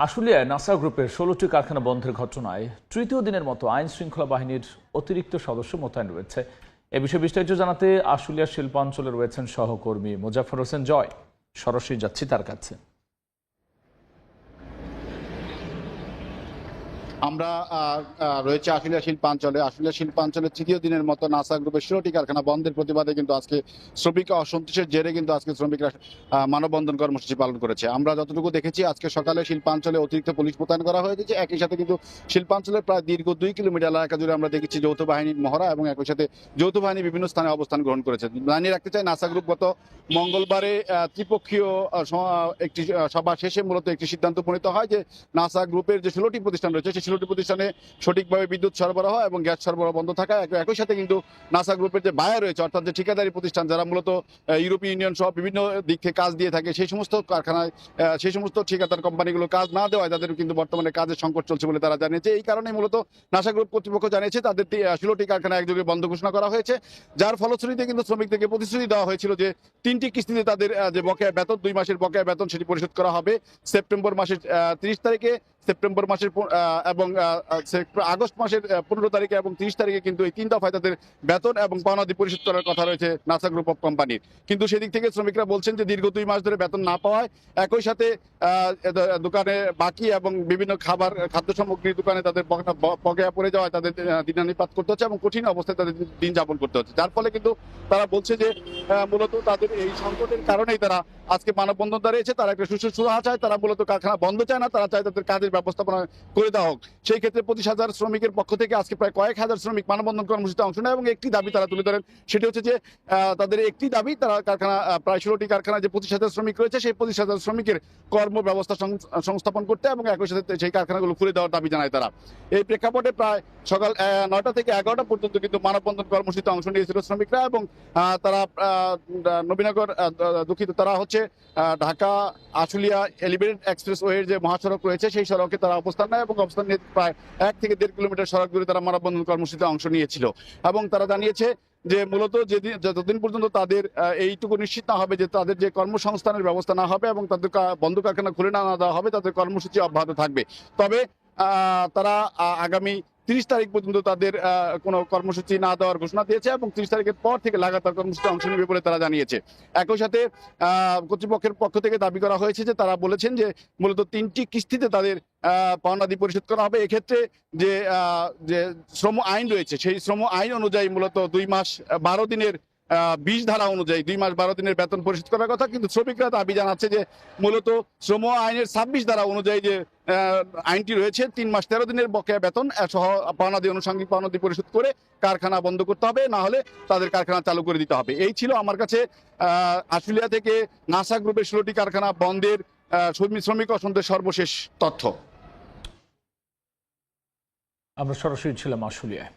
আশুলিয়ায় NASA গ্রুপের ১৬টি কারখানা বন্ধের ঘটনায় তৃতীয় দিনের মতো আইন শৃঙ্খলা বাহিনীর অতিরিক্ত সদস্য মোতায়েন রয়েছে। এ বিষয়ে বিস্তারিত জানাতে আশুলিয়া শিল্পাঞ্চলে রয়েছেন সহকর্মী মোজাফফর হোসেন জয়। সরাসরি যাচ্ছি তার কাছে। আমরা রয়েছে আশুলিয়া শিল্পাঞ্চলে তৃতীয় দিনের মতো নাসা গ্রুপের 16টি কারখানা বন্ধের প্রতিবাদে কিন্তু আজকে শ্রমিকরা অসন্তোষের জেরে কিন্তু আজকে শ্রমিকরা মানববন্ধন কর্মসূচি পালন করেছে। আমরা যতটুকু দেখেছি আজকে সকালে শিল্পাঞ্চলে অতিরিক্ত পুলিশ মোতায়েন করা হয়েছে। একই সাথে কিন্তু শিল্পাঞ্চলের প্রায় দীর্ঘ 2 কিলোমিটার এলাকা জুড়ে আমরা দেখেছি যৌথ বাহিনীর মহড়া এবং একই সাথে যৌথ বাহিনী বিভিন্ন স্থানে অবস্থান গ্রহণ করেছে। জানিয়ে রাখতে চাই, নাসা গ্রুপ গত মঙ্গলবারে ত্রিপক্ষীয় একটি সভা শেষে মূলত একটি সিদ্ধান্ত উপনীত হয় যে নাসা গ্রুপের যে 16টি প্রতিষ্ঠান রয়েছে সেই 16টি প্রতিষ্ঠানে সঠিকভাবে বিদ্যুৎ সরবরাহ এবং গ্যাস সরবরাহ বন্ধ থাকা। একই সাথে কিন্তু নাসা গ্রুপের যে বায়ার রয়েছে, অর্থাৎ যে ঠিকাদারি প্রতিষ্ঠান যারা মূলত ইউরোপীয় ইউনিয়ন সহ বিভিন্ন দিক থেকে কাজ দিয়ে থাকে, সেই সমস্ত কারখানায় সেই সমস্ত ঠিকাদার কোম্পানিগুলো কাজ না দেওয়ায় তাদের কিন্তু বর্তমানে কাজের সংকট চলছে বলে তারা জানিয়েছে। এই কারণে মূলত নাসা গ্রুপ কর্তৃপক্ষ জানিয়েছে তাদের 16টি কারখানা একযোগে বন্ধ ঘোষণা করা হয়েছে, যার ফলশ্রুতিতে কিন্তু শ্রমিকদেরকে প্রতিশ্রুতি দেওয়া হয়েছিল যে 3টি কিস্তিতে তাদের যে বকেয়া বেতন, 2 মাসের বকেয়া বেতন সেটি পরিশোধ করা হবে সেপ্টেম্বর মাসের 30 তারিখে, সেপ্টেম্বর মাসের এবং আগস্ট মাসের 15 তারিখে এবং 30 তারিখে কিন্তু এই 3 দফায় তাদের বেতন এবং পাওনাদি পরিশোধ করার কথা রয়েছে নাসা গ্রুপ অফ কোম্পানির। কিন্তু সেদিক থেকে শ্রমিকরা বলছেন যে দীর্ঘ 2 মাস ধরে বেতন না পাওয়ায়, একই সাথে দোকানে বাকি এবং বিভিন্ন খাদ্য সামগ্রীর দোকানে তাদের বকেয়া পড়ে যাওয়ায় তাদের দিনানিপাত করতে হচ্ছে এবং কঠিন অবস্থায় তাদের দিন যাপন করতে হচ্ছে। যার ফলে কিন্তু তারা বলছে যে মূলত তাদের এই সংকটের কারণেই তারা আজকে মানববন্ধন দাঁড়িয়েছে। তারা একটা সুষ্ঠু সুরাহা চায়, তারা মূলত কারখানা বন্ধ চায় না, তারা চায় তাদের কাজের ব্যবস্থাপনা করে দেওয়া হোক। সেই ক্ষেত্রে 25,000 শ্রমিকের পক্ষ থেকে আজকে প্রায় কয়েক হাজার শ্রমিক মানববন্ধন কর্মসূচিতে অংশ নেয় এবং একটি দাবি তারা তুলে ধরেন, সেটি হচ্ছে যে তাদের একটি দাবি, তারা কারখানা প্রায় 16টি কারখানা যে 25,000 শ্রমিক রয়েছে সেই 25,000 শ্রমিকের কর্ম ব্যবস্থা সংস্থাপন করতে এবং একই সাথে সেই কারখানাগুলো খুলে দেওয়ার দাবি জানায় তারা। এই প্রেক্ষাপটে প্রায় সকাল 9টা থেকে 11টা পর্যন্ত কিন্তু মানববন্ধন কর্মসূচিতে অংশ নিয়েছিল শ্রমিকরা এবং তারা নবীনগর দুঃখিত তারা হচ্ছে ঢাকা আশুলিয়া এলিভেটেড এক্সপ্রেসওয়ের যে মহাসড়ক রয়েছে সেই সড়কে তারা অবস্থান নেয় এবং অবস্থান নিয়ে প্রায় 1 থেকে 1.5 কিলোমিটার সড়ক জুড়ে তারা মানববন্ধন কর্মসূচিতে অংশ নিয়েছিল এবং তারা জানিয়েছে যে মূলত যতদিন পর্যন্ত তাদের এইটুকু নিশ্চিত না হবে যে তাদের যে কর্মসংস্থানের ব্যবস্থা না হবে এবং তাদের বন্ধ কারখানা খুলে না দেওয়া হবে, তাদের কর্মসূচি অব্যাহত থাকবে। তবে তারা আগামী 30 তারিখ পর্যন্ত তাদের কোনো কর্মসূচি না দেওয়ার ঘোষণা দিয়েছে এবং 30 তারিখের পর থেকে লাগাতার কর্মসূচিতে অংশ নেবে বলে তারা জানিয়েছে। একই সাথে কর্তৃপক্ষের পক্ষ থেকে দাবি করা হয়েছে যে তারা বলেছেন যে মূলত 3টি কিস্তিতে তাদের পাওনাদি পরিশোধ করা হবে। এক্ষেত্রে যে শ্রম আইন রয়েছে সেই শ্রম আইন অনুযায়ী মূলত 2 মাস 12 দিনের 20 ধারা অনুযায়ী 2 মাস 12 দিনের বেতন পরিশোধ করার কথা, কিন্তু শ্রমিকরা দাবি জানাচ্ছে যে মূলত শ্রম আইনের 26 ধারা অনুযায়ী যে আইনটি রয়েছে 3 মাস 13 দিনের বকেয়া বেতন সহ পাওনাদি আনুষঙ্গিক পাওনাদি পরিশোধ করে কারখানা বন্ধ করতে হবে, না হলে তাদের কারখানা চালু করে দিতে হবে। এই ছিল আমার কাছে আশুলিয়া থেকে নাসা গ্রুপের 16টি কারখানা বন্ধের শ্রমিক অসন্তোষের সর্বশেষ তথ্য। আমরা সরাসরি ছিলাম আশুলিয়ায়।